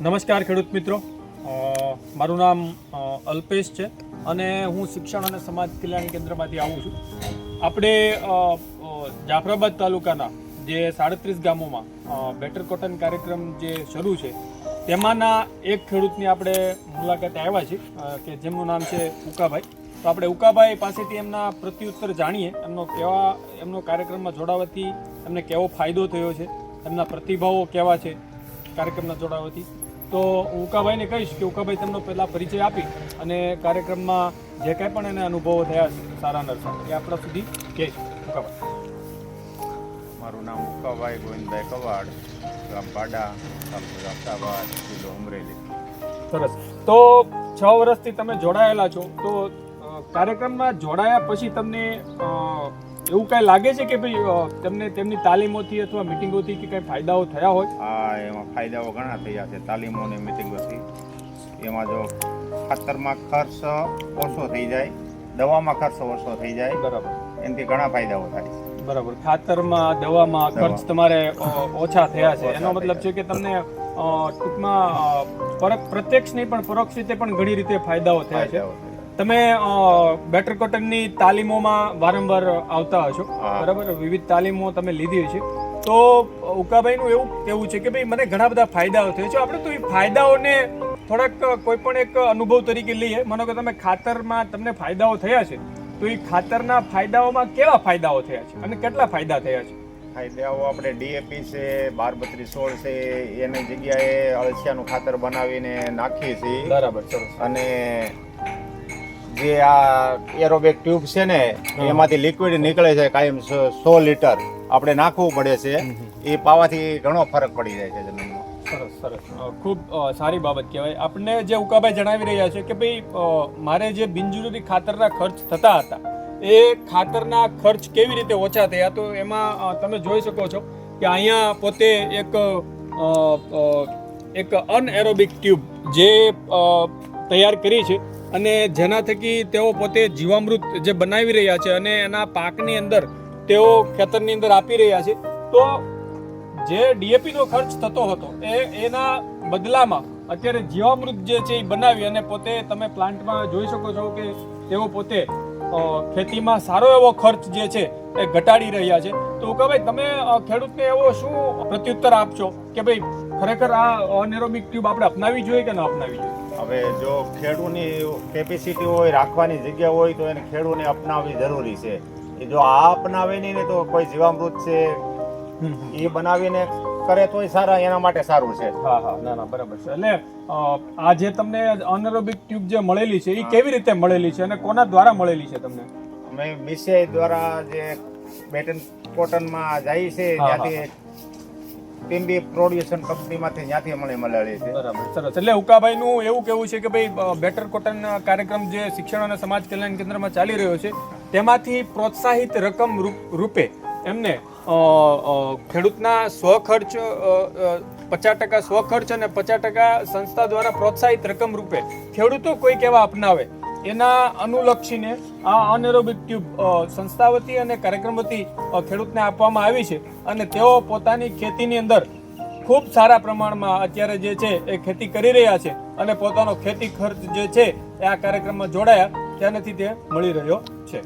નમસ્કાર ખેડૂત મિત્રો, મારું નામ અલ્પેશ છે અને હું શિક્ષણ અને સમાજ કલ્યાણ કેન્દ્રમાંથી આવું છું. આપણે જાફરાબાદ તાલુકાના જે 37 ગામોમાં બેટર કોટન કાર્યક્રમ જે શરૂ છે તેમાંના એક ખેડૂતની આપણે મુલાકાતે આવ્યા છીએ કે જેમનું નામ છે ઉકાભાઈ. તો આપણે ઉકાભાઈ પાસેથી એમના પ્રત્યુત્તર જાણીએ, એમનો કાર્યક્રમમાં જોડાવાથી એમને કેવો ફાયદો થયો છે, એમના પ્રતિભાવો કેવા છે કાર્યક્રમના જોડાવાથી. તો હું ઉકાભાઈને કહીશ કે ઉકાભાઈ તેમનો પહેલાં પરિચય આપી અને કાર્યક્રમમાં જે કાંઈ પણ એને અનુભવો થયા છે સારા નરસા એ આપણા સુધી કહીશ. ઉકાભાઈ. મારું નામ ઉકાભાઈ ગોવિંદભાઈ કવાડ, ગામ પાડા, અમદાવાદ, જિલ્લો અમરેલી. સરસ. તો 6 વર્ષથી તમે જોડાયેલા છો, તો કાર્યક્રમમાં જોડાયા પછી તમને એવું કાંઈ લાગે છે કે ભાઈ તમને તેમની તાલીમોથી અથવા મિટિંગોથી કે કાંઈ ફાયદાઓ થયા હોય? હા, એમાં ફાયદાઓ ઘણા થયા છે તાલીમોની મિટિંગોથી. એમાં જો ખાતરમાં ખર્ચ ઓછો થઈ જાય, દવામાં ખર્ચ ઓછો થઈ જાય, બરાબર, એનાથી ઘણા ફાયદાઓ થાય છે. બરાબર. ખાતરમાં, દવામાં ખર્ચ તમારે ઓછા થયા છે, એનો મતલબ છે કે તમને ટૂંકમાં પ્રત્યક્ષ નહીં પણ પરોક્ષ રીતે પણ ઘણી રીતે ફાયદાઓ થયા છે. તમે બેટર કોટનની તાલીમોમાં વારંવાર આવતા હશો, બરાબર? વિવિધ તાલીમો તમે લીધી છે. તો ઉકાભાઈનું એવું કહેવું છે કે ભાઈ મને ઘણા બધા ફાયદાઓ થયા છે. આપણે તો એ ફાયદાઓને થોડાક કોઈ પણ એક અનુભવ તરીકે લઈએ. માનો કે તમે ખાતરમાં તમને ફાયદાઓ થયા છે, તો એ ખાતરના ફાયદાઓમાં કેવા ફાયદાઓ થયા છે અને કેટલા ફાયદા થયા છે? ફાયદાઓ આપણે ડીએપી છે, 12-32-16 છે, એની જગ્યાએ અળસિયાનું ખાતર બનાવીને નાખીએ છીએ. બરાબર, સરસ. અને જે આ એરોબેક ટ્યુબ છે ને એમાંથી લિક્વિડ નીકળે છે કાયમ 100 લીટર આપણે નાખવું પડે છે. એ પાવાથી ઘણો ફરક પડી જાય છે જમીનમાં. સરસ, સરસ. ખૂબ સારી બાબત કહેવાય. આપણને જે ઉકાભાઈ જણાવી રહ્યા છે કે ભાઈ મારે જે બિનજરૂરી ખાતરના ખર્ચ થતા હતા એ ખાતરના ખર્ચ કેવી રીતે ઓછા થયા. તો એમાં તમે જોઈ શકો છો કે અહીંયા પોતે એક અનએરોબિક ટ્યુબ જે તૈયાર કરી છે અને જેના થકી તેઓ પોતે જીવામૃત જે બનાવી રહ્યા છે અને એના પાકની અંદર તેઓ ખેતરની અંદર આપી રહ્યા છે. તો જે ડીએપીનો ખર્ચ થતો હતો એના બદલામાં અત્યારે જીવામૃત જે છે એ બનાવી અને પોતે તમે પ્લાન્ટમાં જોઈ શકો છો કે તેઓ પોતે ખેતીમાં સારો એવો ખર્ચ જે છે એ ઘટાડી રહ્યા છે. તો ઉકાભાઈ, તમે ખેડૂતને એવો શું પ્રત્યુત્તર આપશો કે ભાઈ ખરેખર આ અનએરોબિક ટ્યુબ આપણે અપનાવવી જોઈએ કે ન અપનાવવી જોઈએ? હવે જો ખેડૂતની કેપેસિટી હોય, રાખવાની જગ્યા હોય તો એને ખેડૂતને અપનાવવી જરૂરી છે. એ જો આ અપનાવે નહીં ને તો કોઈ જીવામૃત છે એ બનાવીને કરે તોય સારા, એના માટે સારું છે. હા, ના, બરાબર છે. એટલે આ જે તમને અનએરોબિક ટ્યુબ જે મળેલી છે એ કેવી રીતે મળેલી છે અને કોના દ્વારા મળેલી છે તમને? અમે બીસીઆઈ દ્વારા જે બેટર કોટનમાં જાય છે ત્યાંથી ટીમ્બી પ્રોડ્યુસન કંપનીમાંથી ત્યાંથી મળેલી છે. બરાબર, સરસ. એટલે ઉકાભાઈનું એવું કહેવું છે કે ભાઈ બેટર કોટન કાર્યક્રમ જે શિક્ષણ અને સમાજ કલ્યાણ કેન્દ્રમાં ચાલી રહ્યો છે તેમાંથી પ્રોત્સાહિત રકમ રૂપે એમને ખેડૂતના સ્વખર્ચ 50% સ્વખર્ચ અને 50% સંસ્થા દ્વારા પ્રોત્સાહિત રકમ રૂપે ખેડૂતો કોઈ કેવા અપનાવે એના અનુલક્ષીને આ અનએરોબિક ટ્યુબ સંસ્થા વતી અને કાર્યક્રમ વતી ખેડૂતને આપવામાં આવી છે અને તેઓ પોતાની ખેતીની અંદર ખૂબ સારા પ્રમાણમાં અત્યારે જે છે એ ખેતી કરી રહ્યા છે અને પોતાનો ખેતી ખર્ચ જે છે એ આ કાર્યક્રમમાં જોડાયા ત્યાંથી તે મળી રહ્યો છે.